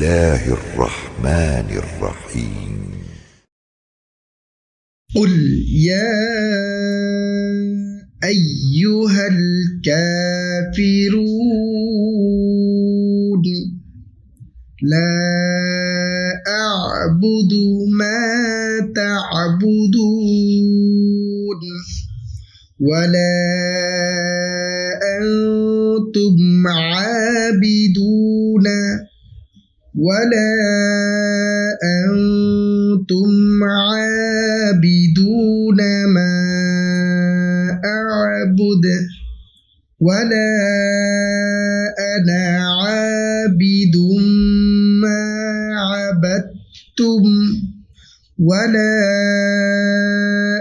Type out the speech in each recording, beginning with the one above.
الله الرحمن الرحيم قل يا أيها الكافرون لا أعبد ما تعبدون ولا أنتم عابدون ما أعبد ولا أنا عابد ما عبدتم ولا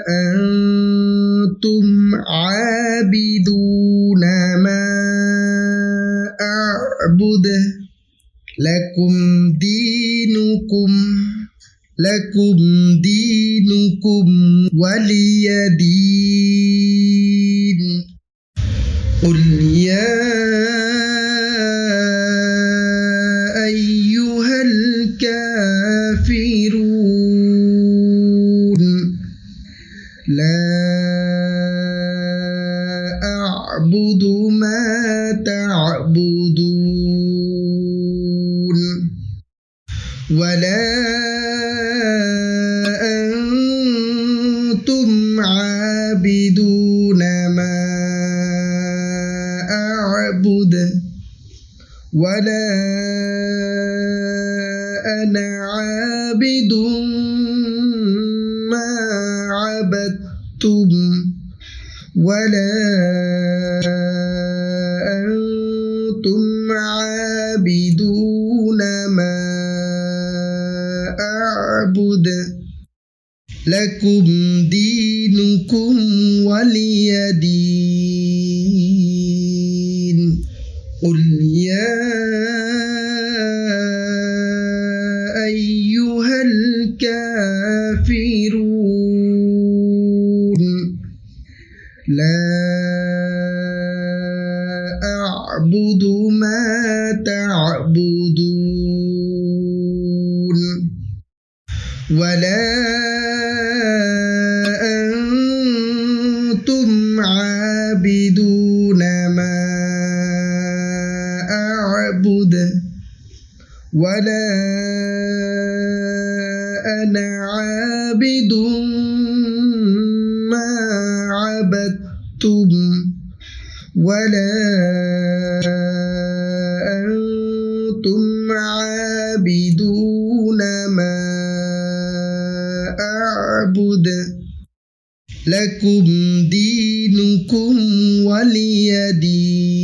أنتم عابدون ما أعبد لكم دينكم ولي دين قل يا أيها الكافرون لا أعبد ما تعبدون ولا أنتم عابدون ما أعبد ولا أنا عابد ما عبدتم ولا أنتم عابدون ما أعبد لكم دينكم ولي دين قل يا أيها الكافرون لا أعبد ما تعبدون ولا أنتم عابدون ما أعبد ولا أنا عابد ما عبدتم ولا أنتم عابدون ما أعبد لكم دينكم ولي دين